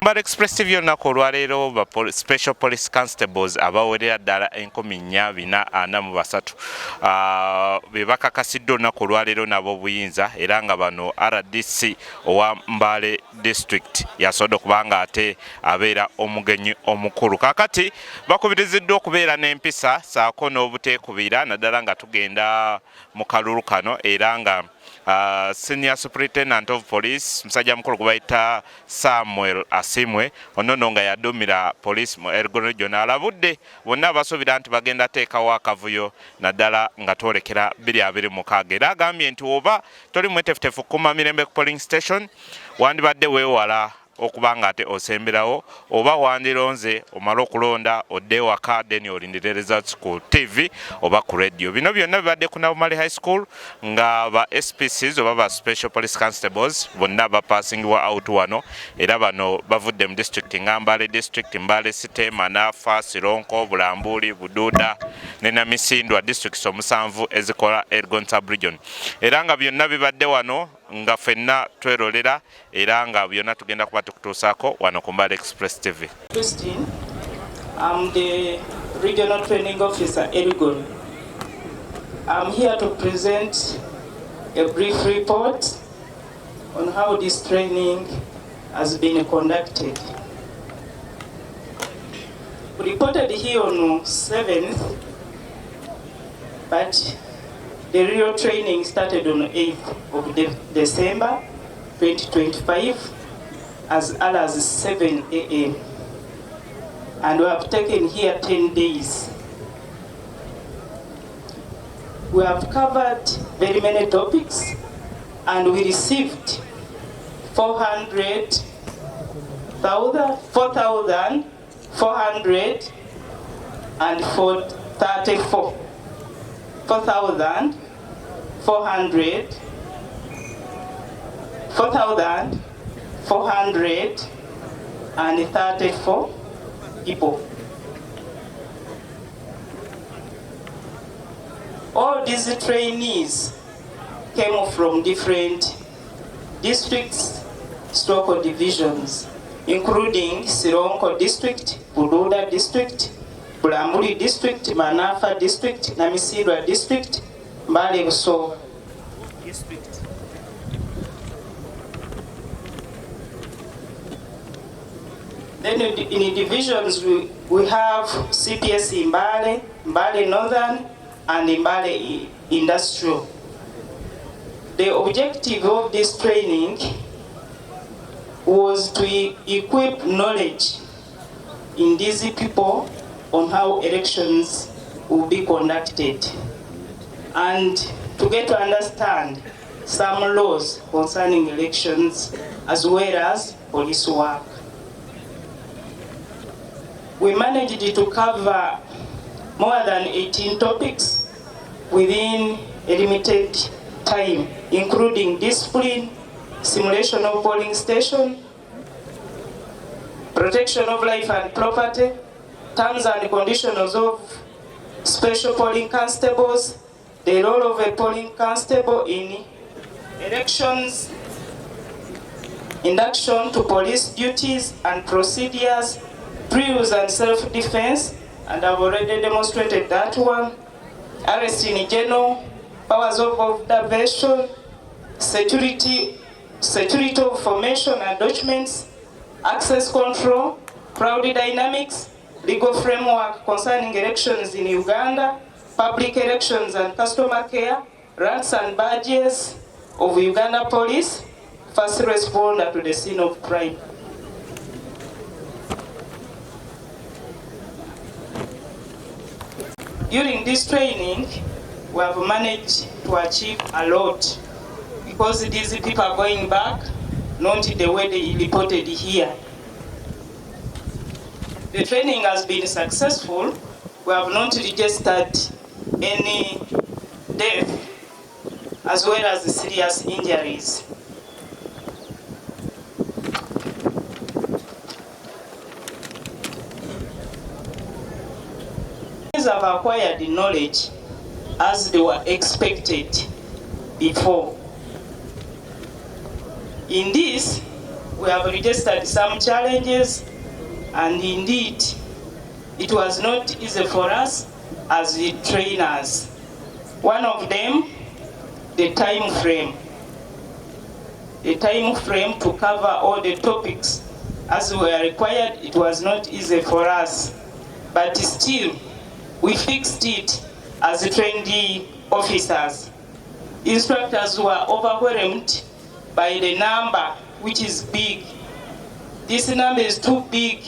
Mbale Express TV olunaku olwaleero ba Special Police Constables abawerera ddala 443 be bakakasiddwa olunaku olwaleero nabo obuyinza era nga bano RDC owa Mbale District yasobodde okubanga ate abeera omugenyi omukulu. Kakati bakubiriziddwa okubeera n'empisa saako n'obuteekubira naddala nga tugenda mu kalulu kano era nga Senior Superintendent of Police musajja mukulu gubayita Samuel Asimwe onono nga yadumira police mu Elgon region alabudde bonna abasobira nti bagenda teekawo akavuyo naddala nga twolekera 2026 era agambye nti oba toli mwetefutefu kuma mirembe ku polling station wandibadde weewala okubanga ate osemberawo oba wandironze omala okulonda odde waka then olindire results ku TV oba ku radio. Bino byonna bibadde ku Navumali High School nga ba SPCs oba ba Special Police Constables bonna bapassingibwa out wano era bano bavudde mu district nga Mbale District, Mbale City, Manafa, Sironko, Bulambuli, Bududa ne Namisindwa districts omusanvu ezikola Elgon Sub-region. Era nga byonna bibadde wano nga fenna twerolera era nga byonna tugenda kuba tukutuusaako wano ku Mbale Express TV. Christine, I'm the Regional Training Officer Elgon. I'm here to present a brief report on how this training has been conducted. We reported here on 7th, but the real training started on 8th of December 2025 as early as 7 a.m. And we have taken here 10 days. We have covered very many topics and we received 4,434. 4,434 people. All these trainees came from different districts, stroke divisions, including Sironko District, Bududa District, Bulambuli District, Manafa District, Namisindwa District, Mbale Busoga District. Then in divisions we have CPS in Mbale, Mbale Northern, and Mbale Industrial. The objective of this training was to equip knowledge in these people on how elections will be conducted and to get to understand some laws concerning elections as well as police work. We managed to cover more than 18 topics within a limited time, including discipline, simulation of polling station, protection of life and property, terms and conditions of special polling constables, the role of a polling constable in elections, induction to police duties and procedures, drills and self-defense, and I've already demonstrated that one, arrest in general, powers of observation, security of formation and documents, access control, crowd dynamics, legal framework concerning elections in Uganda, public elections and customer care, ranks and badges of Uganda Police, first responder to the scene of crime. During this training, we have managed to achieve a lot because these people are going back, not the way they reported here. The training has been successful. We have not registered any death as well as serious injuries. Have acquired knowledge as they were expected before. In this, we have registered some challenges, and indeed, it was not easy for us as the trainers. One of them, the time frame. The time frame to cover all the topics as were required, it was not easy for us. But still, we fixed it as trainee officers. Instructors were overwhelmed by the number, which is big. This number is too big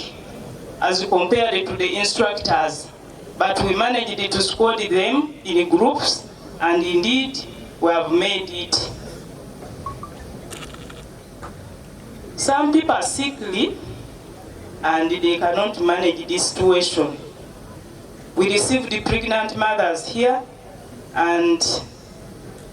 as compared to the instructors, but we managed to squad them in groups, and indeed we have made it. Some people are sickly and they cannot manage this situation. We received the pregnant mothers here, and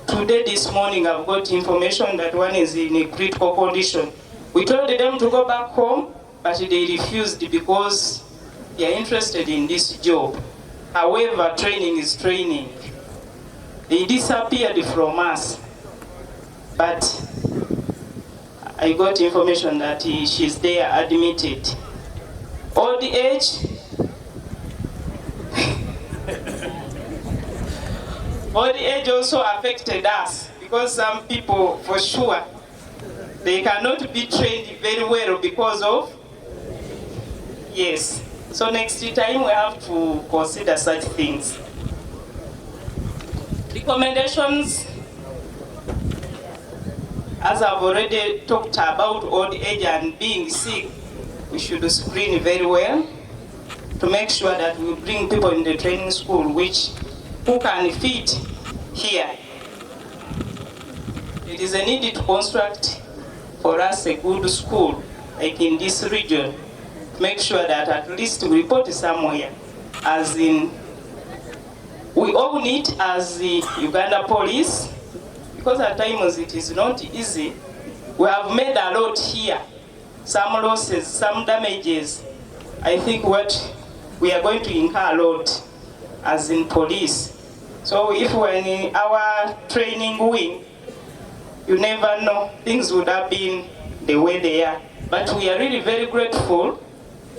today, this morning, I've got information that one is in a critical condition. We told them to go back home, but they refused because they are interested in this job. However, training is training. They disappeared from us, but I got information that she's there admitted. Old age, old age also affected us, because some people, for sure, they cannot be trained very well because of, yes. So next time we have to consider such things. Recommendations, as I've already talked about old age and being sick, we should screen very well to make sure that we bring people in the training school who can fit here. It is a need to construct for us a good school, like in this region, to make sure that at least we report somewhere, as in, we all need as the Uganda police, because at times it is not easy. We have made a lot here, some losses, some damages. I think what we are going to incur a lot as in police. So if we're in our training wing, you never know, things would have been the way they are. But we are really very grateful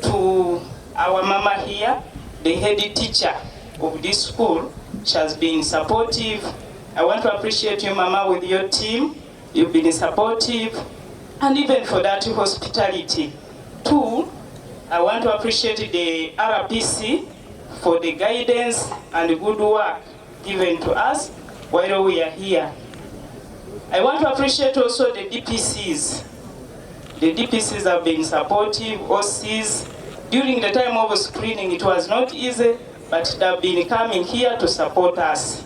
to our mama here, the head teacher of this school. She has been supportive. I want to appreciate you, mama, with your team. You've been supportive, and even for that hospitality. Two, I want to appreciate the RPC for the guidance and the good work given to us while we are here. I want to appreciate also the DPCs. The DPCs have been supportive, OCs. During the time of screening, it was not easy, but they have been coming here to support us.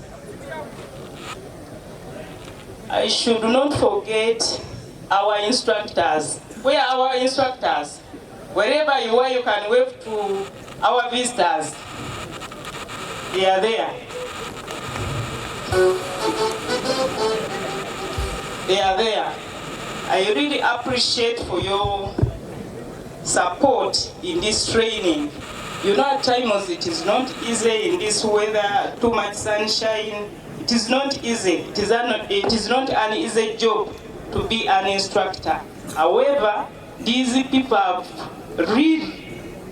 I should not forget our instructors. Where are our instructors? Wherever you are, you can wave to our visitors. They are there. They are there. I really appreciate for your support in this training. You know, at times it is not easy in this weather, too much sunshine. It is not easy. It is not an easy job to be an instructor. However, these people have really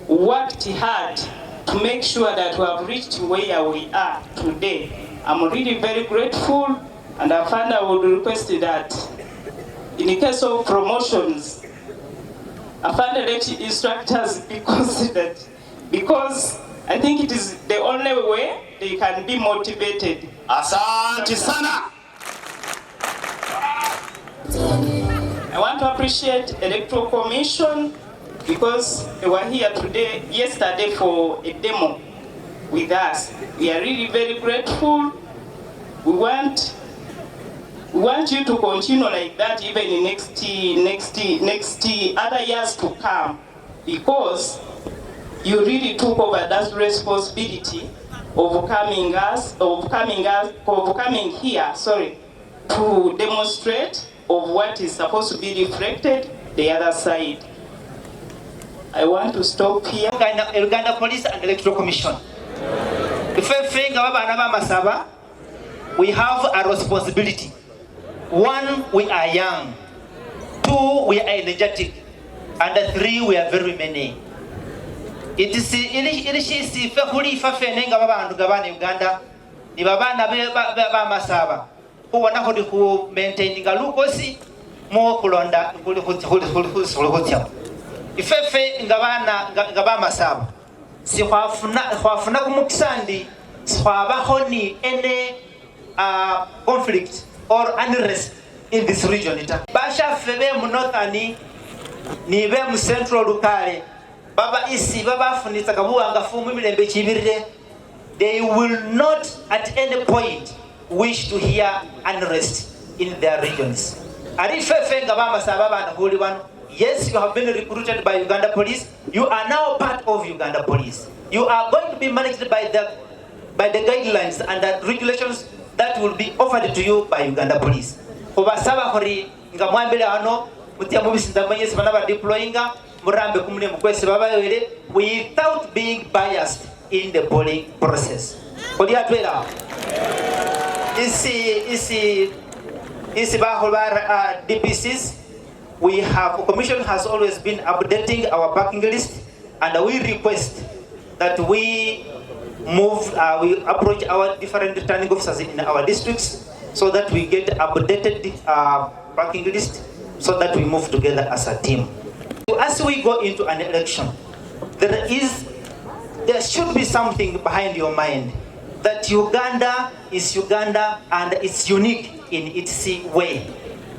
worked hard to make sure that we have reached where we are today. I'm really very grateful, and I find I would request that in the case of promotions, I find that instructors be considered, because I think it is the only way they can be motivated. Asante sana. I want to appreciate Electoral Commission, because they were here yesterday for a demo with us. We are really very grateful. We want you to continue like that even in next other years to come, because you really took over that responsibility of coming here, to demonstrate of what is supposed to be reflected the other side. I want to stop here. Elgon Police and Electoral Commission. We have a responsibility. One, we are young. 2, we are energetic. And 3, we are very many. It is ilishisi fehuli fafenenga babantu gabana Uganda ni babana ba masaba kuwana hodi ku maintaininga lukosi mo kulonda kuli ifefe ngabana masaba si khwafuna kumukisandi khwabahoni any conflict or unrest in this region basha febe mu northern ni be mu central lukale baba isi baba funitsa kabuanga fumu milembe chibirire. They will not at any point wish to hear unrest in their regions. Arifefe ngabama sababa and holy one. Yes, you have been recruited by Uganda Police. You are now part of Uganda Police. You are going to be managed by the guidelines and the regulations that will be offered to you by Uganda Police. Obasaba hori ngamwambele ano mutia mubisinda mwenyezi banaba deployinga murambe kumune mukwese baba wele without being biased in the polling process. Kodi atwela isi bahobar DPCs. We have commission has always been updating our backing list, and we request that we we approach our different returning officers in our districts so that we get updated backing list so that we move together as a team. As we go into an election, there should be something behind your mind that Uganda is Uganda and it's unique in its way.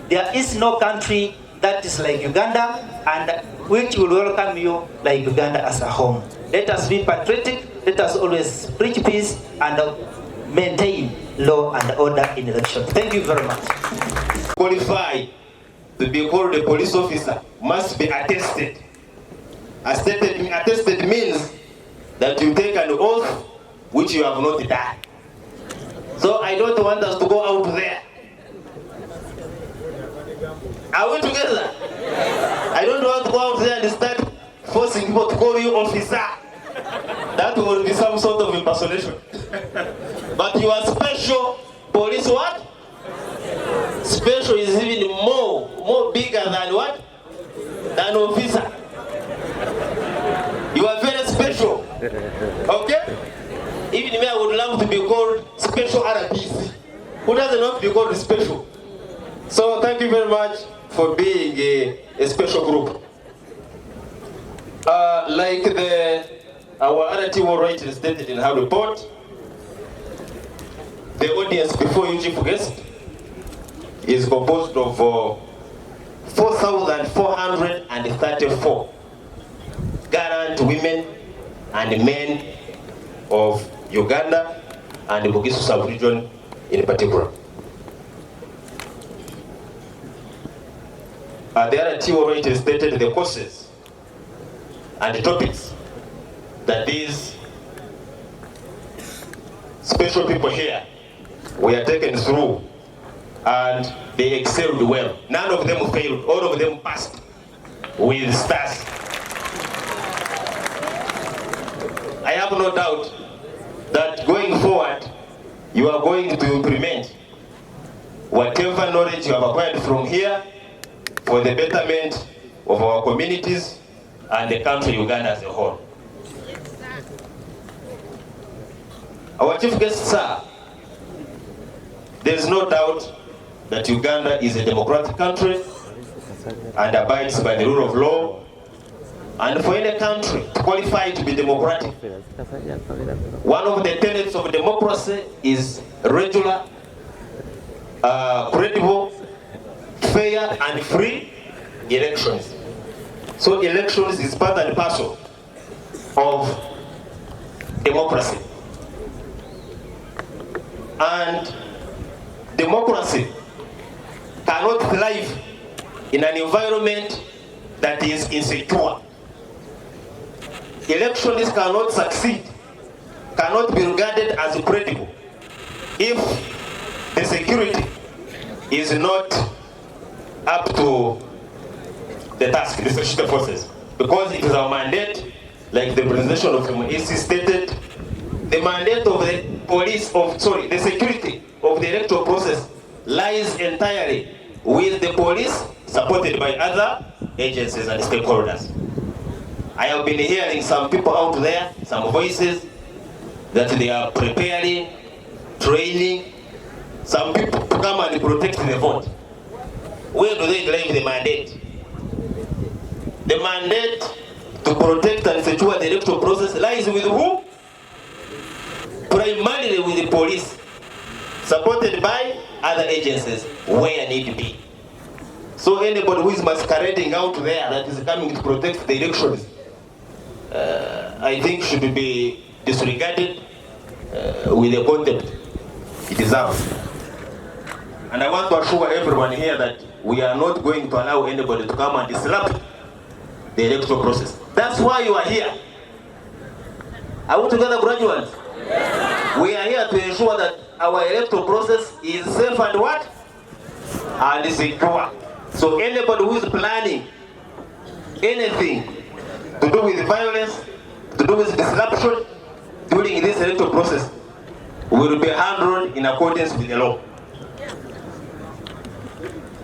There is no country that is like Uganda and which will welcome you like Uganda as a home. Let us be patriotic, let us always preach peace and maintain law and order in elections. Thank you very much. Qualified to be called a police officer must be attested. Attested means that you take an oath which you have not done. So I don't want us to go out there. Are we together? I don't want to go out there and start forcing people to call you officer. That will be some sort of impersonation. But you are special police what? Special is even more bigger than what? Than officer. You are very special. Okay? Even me, I would love to be called special RPC. Who doesn't want to be called special? So thank you very much for being a special group. Like our other team already stated in her report, the audience before you, Chief Guest, is composed of 4,434 gallant women and men of Uganda and the Bugisu sub-region in particular. The other team already stated the courses and the topics that these special people here were taken through, and they excelled well. None of them failed, all of them passed with stars. I have no doubt that going forward, you are going to implement whatever knowledge you have acquired from here for the betterment of our communities and the country Uganda as a whole. Our Chief Guest, sir, there is no doubt that Uganda is a democratic country and abides by the rule of law. And for any country to qualify to be democratic, one of the tenets of democracy is regular, credible, fair and free elections. So elections is part and parcel of democracy. And democracy cannot thrive in an environment that is insecure. Elections cannot succeed, cannot be regarded as credible if the security is not up to the task, the security forces. Because it is our mandate, like the presentation of AC stated, the mandate of the the security of the electoral process lies entirely with the police, supported by other agencies and stakeholders. I have been hearing some people out there, some voices, that they are preparing, training some people to come and protect the vote. Where do they claim the mandate? The mandate to protect and secure the electoral process lies with who? Primarily with the police, supported by other agencies where need be. So anybody who is masquerading out there that is coming to protect the elections, I think should be disregarded with the contempt it deserves. And I want to assure everyone here that we are not going to allow anybody to come and disrupt the electoral process. That's why you are here. Are we together, graduates? Yes. We are here to ensure that our electoral process is safe and what? And secure. So anybody who is planning anything to do with violence, to do with disruption during this electoral process will be handled in accordance with the law.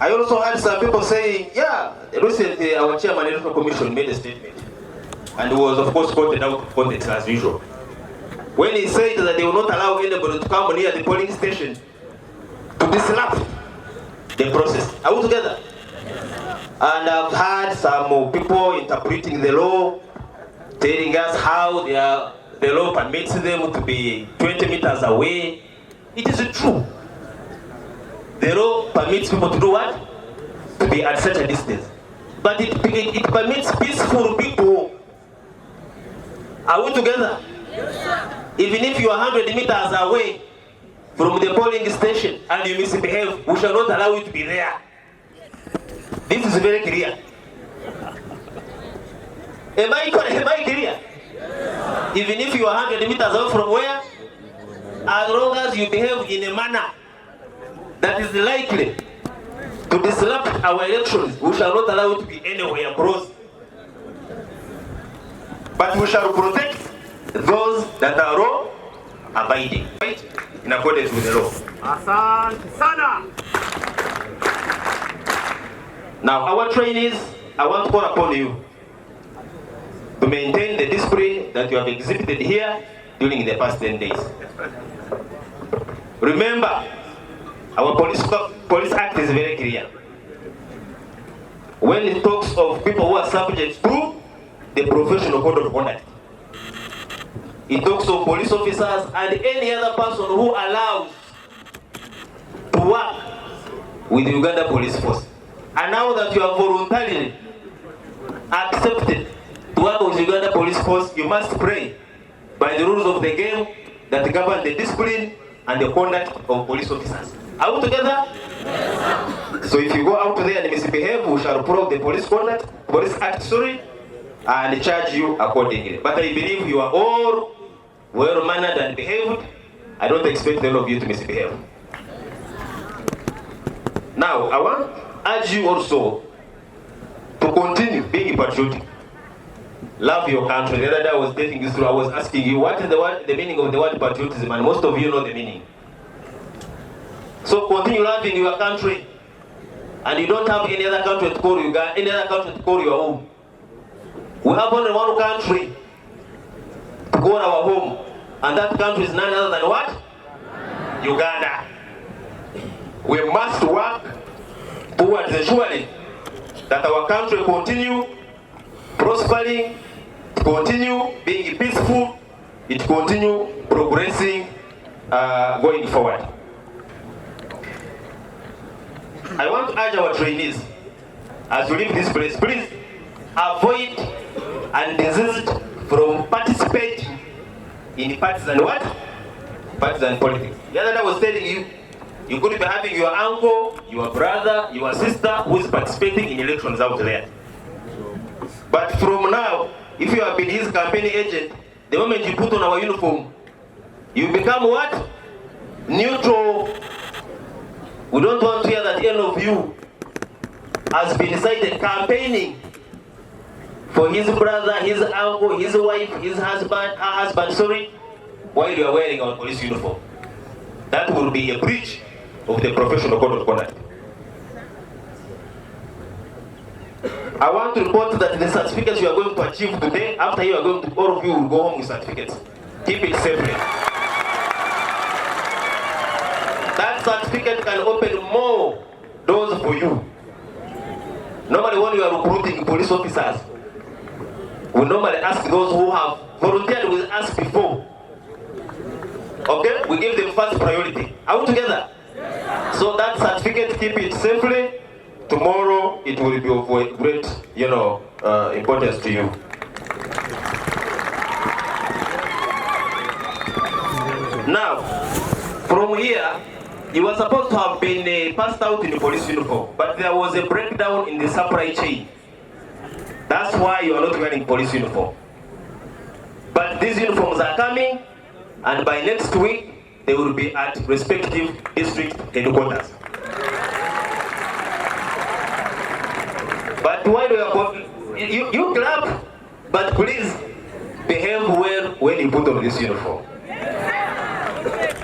I also heard some people saying, yeah, recently our chairman of the Electoral Commission made a statement, and was of course quoted out of context as usual, when he said that they will not allow anybody to come near the polling station to disrupt the process. Are we together? And I've heard some people interpreting the law, telling us how the law permits them to be 20 meters away. It is true. The law permits people to do what? To be at such a distance. But it permits peaceful people. Are we together? Yes, even if you are 100 meters away from the polling station and you misbehave, we shall not allow you to be there. This is very clear. Am I clear? Yes. Even if you are 100 meters away from where, as long as you behave in a manner that is likely to disrupt our elections, we shall not allow it to be anywhere close. But we shall protect those that are law abiding, right? In accordance with the law. Asante sana. Now, our trainees, I want to call upon you to maintain the discipline that you have exhibited here during the past 10 days. Remember, our police act is very clear. When it talks of people who are subject to the professional code of conduct, it talks of police officers and any other person who allows to work with the Uganda Police Force. And now that you have voluntarily accepted to work with the Uganda Police Force, you must pray by the rules of the game that govern the discipline and the conduct of police officers. Are we together? Yes. So if you go out there and misbehave, we shall prove the police act, and charge you accordingly. But I believe you are all well-mannered and behaved. I don't expect all of you to misbehave. Now, I want to urge you also to continue being patriotic. Love your country. The other day I was taking you through, I was asking you, what is the meaning of the word patriotism? And most of you know the meaning. So continue loving your country, and you don't have any other country to call you, any other country to call your home. We have only one country to call our home, and that country is none other than what? Uganda. We must work towards ensuring that our country continue prospering, continue being peaceful, it continue progressing going forward. I want to urge our trainees, as you leave this place, please avoid and desist from participating in partisan what? Partisan politics. The other day I was telling you, you could be having your uncle, your brother, your sister who is participating in elections out there. But from now, if you have been his campaign agent, the moment you put on our uniform, you become what? Neutral. We don't want to hear that any of you has been decided campaigning for his brother, his uncle, his wife, his husband, her husband, while you are wearing our police uniform. That will be a breach of the professional code of conduct. I want to report that the certificates you are going to achieve today, after you are going to, all of you will go home with certificates. Keep it safely. That certificate can open more doors for you. Normally when you are recruiting police officers, we normally ask those who have volunteered with us before. Okay? We give them first priority. Are we together? So that certificate, keep it safely. Tomorrow it will be of great, importance to you. Now, from here, you were supposed to have been passed out in the police uniform, but there was a breakdown in the supply chain. That's why you are not wearing police uniform. But these uniforms are coming, and by next week, they will be at respective district headquarters. But while you are going, you clap, but please behave well when you put on this uniform.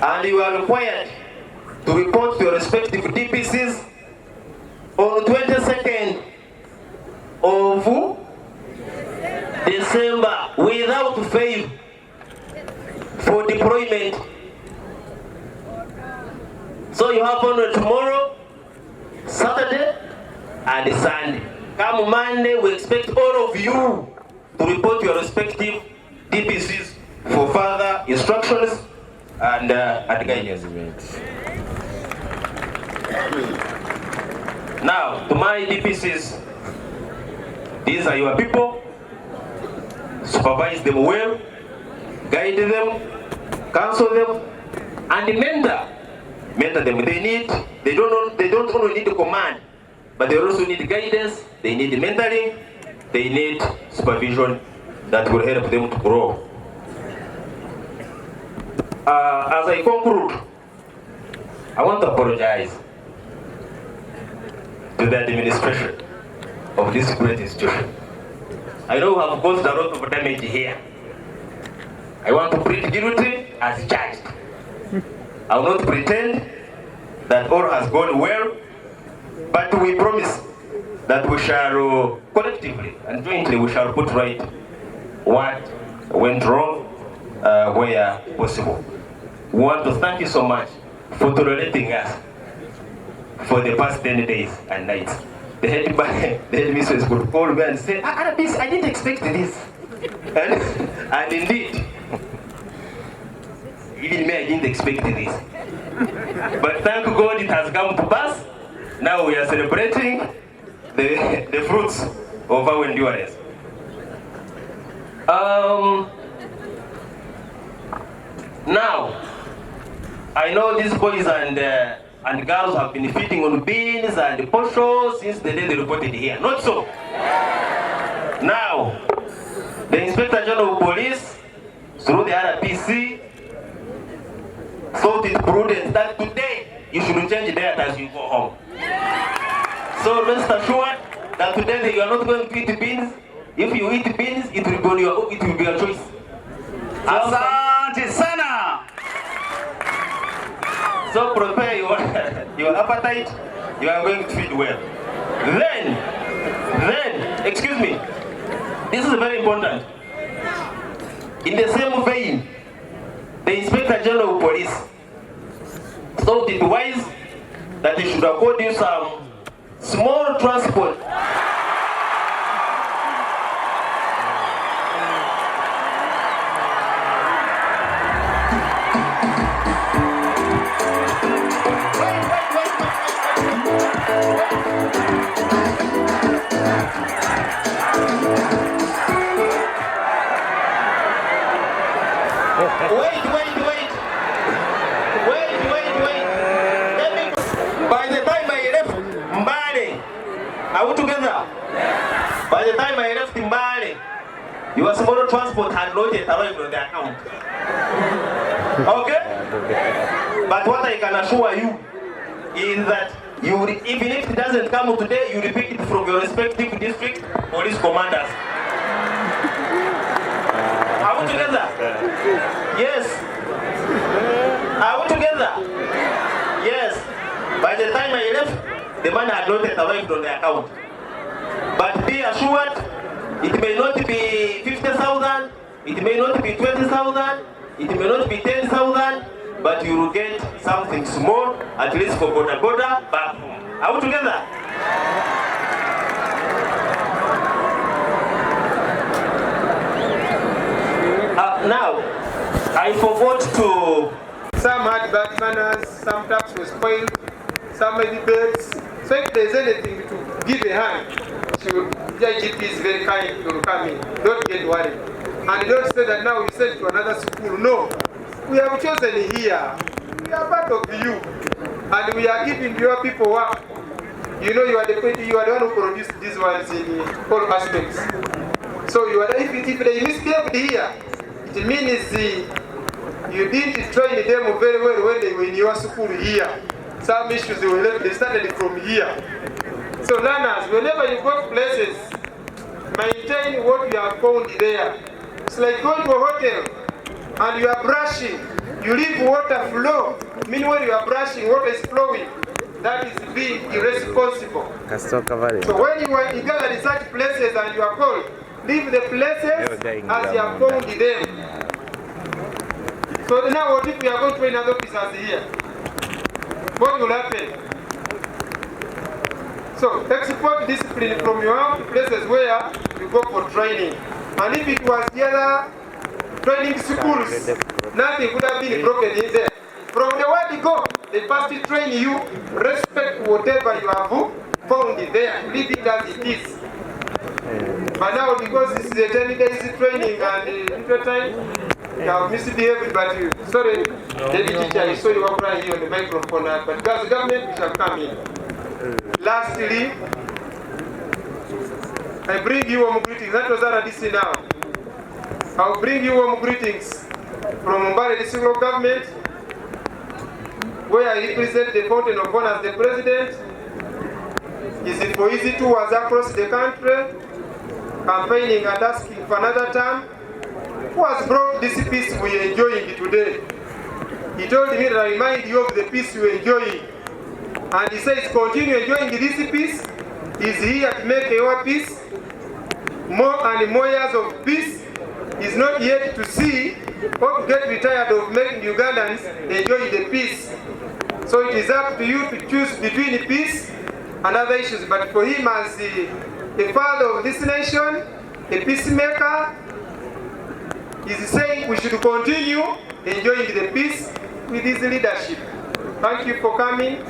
And you are required to report to your respective DPCs on 22nd of December without fail for deployment. So you have on tomorrow, Saturday, and Sunday. Come Monday, we expect all of you to report to your respective DPCs for further instructions and guidance. Now, to my DPCs, these are your people. Supervise them well, guide them, counsel them, and mentor them. They don't only need command, but they also need guidance. They need mentoring. They need supervision that will help them to grow. As I conclude, I want to apologize to the administration of this great institution. I know we have caused a lot of damage here. I want to plead guilty as charged. I will not pretend that all has gone well, but we promise that we shall collectively and jointly we shall put right what went wrong where possible. We want to thank you so much for tolerating us for the past 10 days and nights. The headmistress could call me and say, I didn't expect this. And indeed, even me, I didn't expect this. But thank God it has come to pass. Now we are celebrating the fruits of our endurance. Now, I know these boys and girls have been feeding on beans and posho since the day they reported here. Not so. Now, the Inspector General of Police, through the RPC, thought it prudent that today you should change diet as you go home. So rest assured that today you are not going to eat beans. If you eat beans, it will be your choice. Asante sana. So prepare your appetite. You are going to feed well. Then, excuse me. This is very important. In the same vein, the Inspector General of Police thought it wise that they should afford you some small transport. Wait. By the time I left Mbale, are we together? By the time I left Mbale, your small transport had not yet arrived on the account. Okay? But what I can assure you is that even if it doesn't come today, you repeat it from your respective district police commanders. Are we together? Yes. Are we together? Yes. By the time I left, the money had not yet arrived on the account. But be assured, it may not be 50,000, it may not be 20,000, it may not be 10,000, but you will get something small, at least for border back home. Are we together? Now, I forgot to... Some had bad manners, some taps were spoiled, some made bets. So if there's anything to give a hand, IGP is very kind to come in. Don't get worried. And don't say that now we send to another school. No. We have chosen here. We are part of you. And we are giving your people work. You know, you are the one who produced these ones in all aspects. So you are, if they misbehaved here, it means you didn't train them very well when they were in your school here. Some issues they started from here. So learners, whenever you go to places, maintain what you have found there. It's like going to a hotel and you are brushing. You leave water flow. Meanwhile you are brushing, water is flowing. That is being irresponsible. So when you are gathered in such places and you are called, leave the places as you have found them. So now what if we are going to another officers here? What will happen? So export discipline from your own places where you go for training. And if it was the other training schools, nothing would have been broken in there. From the word you go, they first train you, respect whatever you have found there, leave it as it is. But now because this is a 10 days training and little time, you have misbehaved, but sorry, Lady Teacher, I saw you were crying here on the microphone, but because the government shall come in. Lastly, I bring you warm greetings. That was RDC now. I'll bring you warm greetings from Mbale District Government, where I represent the Fountain of Honor as the President. Is it for easy tours across the country, campaigning and asking for another term? Who has brought this peace we are enjoying today? He told me that I remind you of the peace we are enjoying. And he says, continue enjoying this peace. He's here to make your peace. More and more years of peace. He's not yet to see or to get retired of making Ugandans enjoy the peace. So it is up to you to choose between peace and other issues. But for him as the father of this nation, a peacemaker, is saying we should continue enjoying the peace with his leadership. Thank you for coming.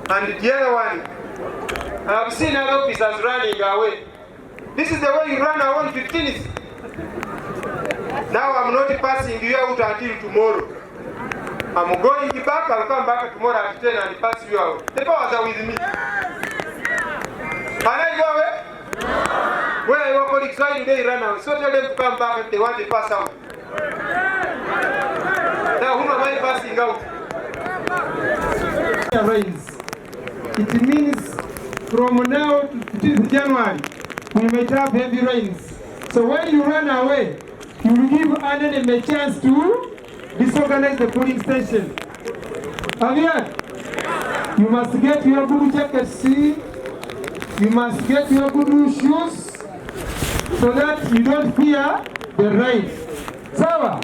And the other one, I have seen other officers running away. This is the way you run away on 15th. Now I'm not passing you out until tomorrow. I'm going back, I'll come back tomorrow at 10 and pass you out. The powers are with me. Can I go away? Where are your colleagues? Why do they run away? So tell them to come back if they want to pass out. Now whom am I passing out? It means from now to January, we might have heavy rains. So when you run away, you will give an enemy a chance to disorganize the polling station. Have you heard? You must get your good jackets, you must get your good shoes, so that you don't fear the rain. Sawa,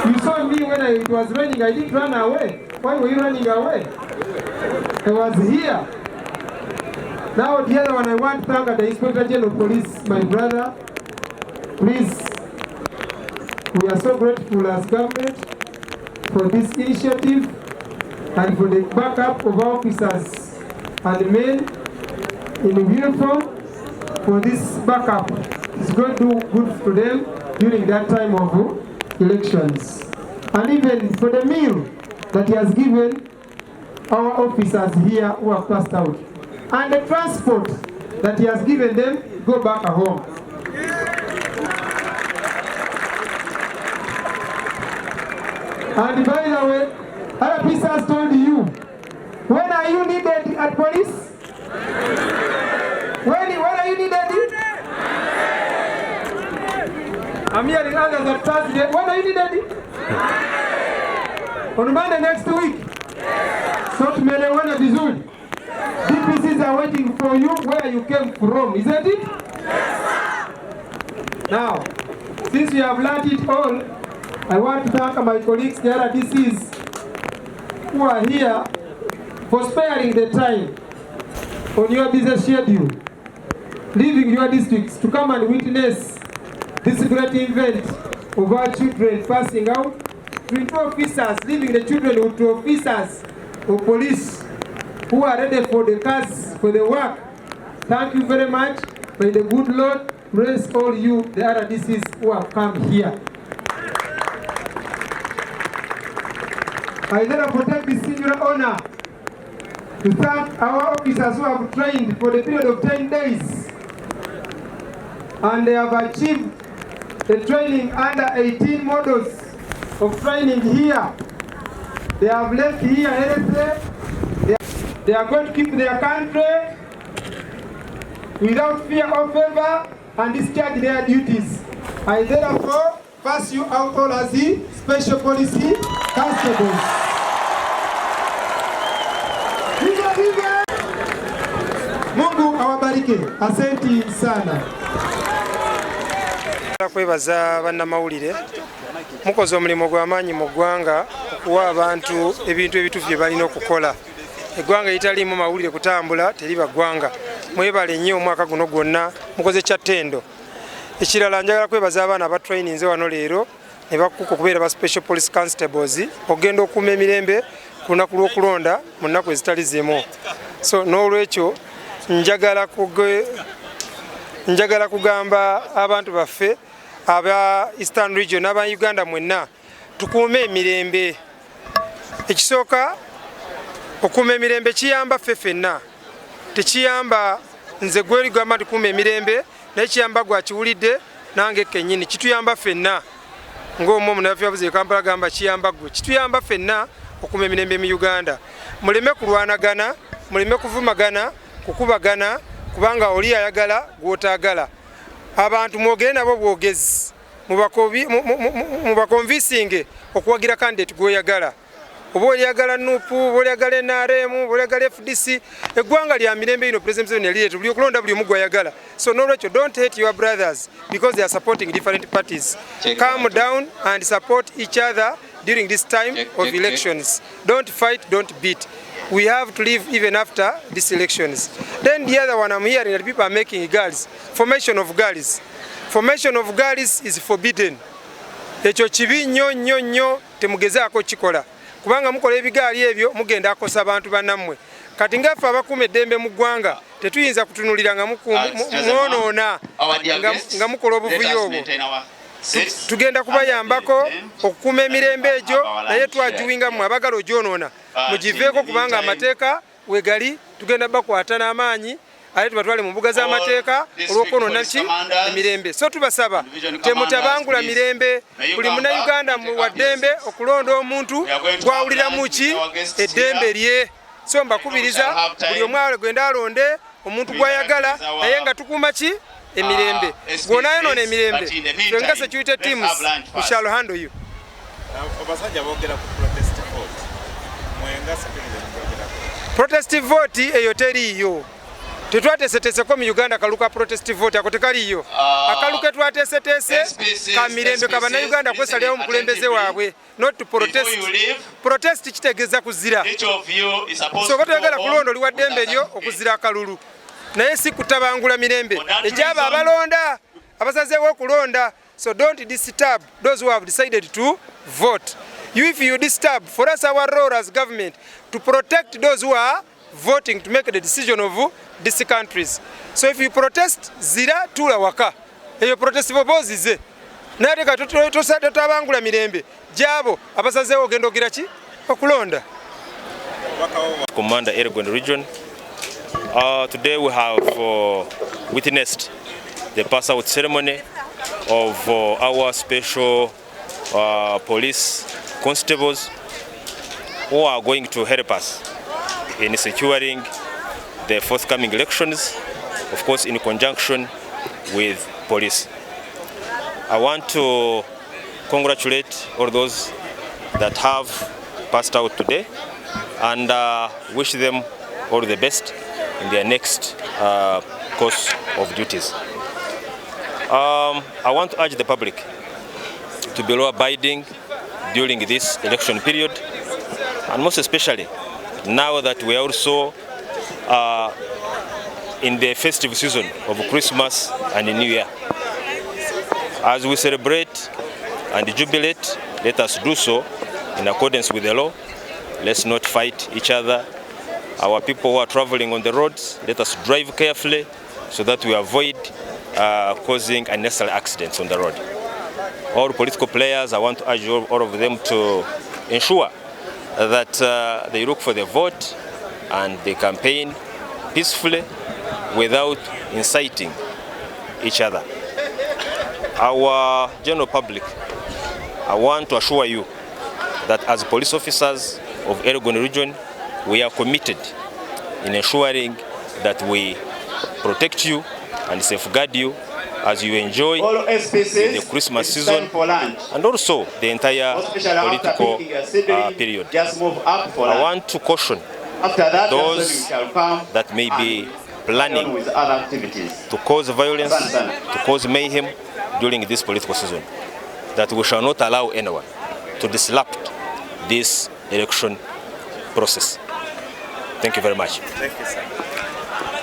you saw me when it was raining, I didn't run away. Why were you running away? I was here. Now the other one, I want to thank the Inspector General of Police, my brother. Please, we are so grateful as government for this initiative and for the backup of our officers and men in uniform for this backup. It's going to do good for them during that time of elections. And even for the meal that he has given our officers here who have passed out. And the transport that he has given them, go back home. And by the way, other officers told you, when are you needed at police? When are you needed? I'm hearing others at Thursday. When are you needed? On Monday next week. So tumeelewana vizuri. DPC police are waiting for you where you came from, isn't it? Now, since we have learned it all, I want to thank my colleagues, the RDCs, who are here for sparing the time on your busy schedule, leaving your districts to come and witness this great event of our children passing out, to officers, leaving the children to officers of police who are ready for the cars, for the work. Thank you very much. May the good Lord bless all you, the RDCs who have come here. I therefore take this singular honor to thank our officers who have trained for the period of 10 days. And they have achieved the training under 18 models of training here. They have left here healthy. They are going to keep their country without fear or favor and discharge their duties. I therefore pass you out all as the Special Police Constables. Mungu awabariki. Asante sana. Kwebaza bannamawulire mukoze omulimu gw'amaanyi mu ggwanga okuwa abantu ebintu ebituufu bye balina okukola. Eggwanga litaliimu mawulire kutambula teriba ggwanga. Mwebale nnyo omwaka guno gwonna mukoze kyattendo. Ekirala njagala kwebaza abaana abatraininze wano leero ne bakuka okubeera ba Special Police Constables okugenda okuuma emirembe ku lunaku lw'okulonda mu nnaku ezitali zimu. So n'olwekyo njagala kugamba abantu baffe aba Eastern Region n'aba Uganda mwenna tukuume emirembe. Ekisooka okuuma emirembe kiyamba ffe ffenna, tekiyamba nze gweri gamba tukuuma emirembe, naye kiyamba gwakiwulidde nange kennyini, kituyamba ffenna ng'omu omunabaffe yavuze Kampala gamba kiyamba gwe, kituyamba ffenna okuuma emirembe mu Uganda. Muleme kulwanagana, muleme kuvumagana, kukubagana, kubanga oli ayagala gw'otaagala. Abantu mwogere nabo bwogezi, mubakonvisinge okuwagira candidate gw'oyagala. Oba oyagala Nupu, oba oyagala NRM, oba oyagala FDC, eggwanga lya mirembe ino President Museveni yalireeta buli okulonda buli omu gw'ayagala. So n'olwekyo don't hate your brothers because they are supporting different parties. Calm down and support each other during this time of elections. Don't fight, don't beat. We have to live even after these elections. Then the other one I'm hearing that people are making girls. Formation of girls. Formation of girls is forbidden. Ekyo kibi nnyo nnyo nnyo temugezaako kikola. Kubanga mukola ebigaali ebyo mugenda akosa abantu bannammwe. Kati ngaffe abakuuma eddembe mu ggwanga tetuyinza kutunulira nga mwonoona nga mukola obuvuyo obwo. Tugenda kubayambako okukuuma emirembe egyo naye twagiwingamu abagala ogyonoona mugiveeko kubanga amateeka wegali tugenda bakwata n'amaanyi ate tubatwale mu mbuga z'amateeka olw'okwonoona ki emirembe. So tubasaba temutabangula mirembe, buli munnayuganda wa ddembe okulonda omuntu gwawuliramu ki eddembe lye. So mbakubiriza buli omw agenda alonde omuntu gw'ayagala naye nga tukuuma ki emirembe. Gwonayonoona emirembe ffe nga security teams we shall handle you. Protest vote eyo teriiyo. Tetwateeseteeseko mu Uganda akalu ka protest vote ako tekaliiyo. Akalu ke twateeseteese ka mirembe ka bannayuganda kwesalirawo omukulembeze waabwe, not to protest. Protest kitegeeza kuzira. So oba toyagala kulonda oli wa ddembe lyo okuzira akalulu. Naye si kutabangula mirembe egyaba abalonda abasazeewo okulonda. So don't disturb those who have decided to vote. If you disturb, for us our role as government to protect those who are voting to make the decision of these countries. So if you protest zira tula waka eyo protest bobozize naye totabangula mirembe gyabo abasazeewo ogenda ogira ki okulonda. Commander Elgon region. Today we have witnessed the pass out ceremony of our special police constables who are going to help us in securing the forthcoming elections, of course in conjunction with police. I want to congratulate all those that have passed out today and wish them all the best in their next course of duties. I want to urge the public to be law-abiding during this election period, and most especially now that we are also in the festive season of Christmas and New Year. As we celebrate and jubilate, let us do so in accordance with the law. Let's not fight each other. Our people who are traveling on the roads, let us drive carefully so that we avoid causing unnecessary accidents on the road. All political players, I want to urge all of them to ensure that they look for the vote and they campaign peacefully without inciting each other. Our general public, I want to assure you that as police officers of Elgon region, we are committed in ensuring that we protect you and safeguard you as you enjoy the Christmas season and also the entire political period. I want to caution those that may be planning to cause violence, to cause mayhem during this political season, that we shall not allow anyone to disrupt this election process. Thank you very much. Thank you, sir.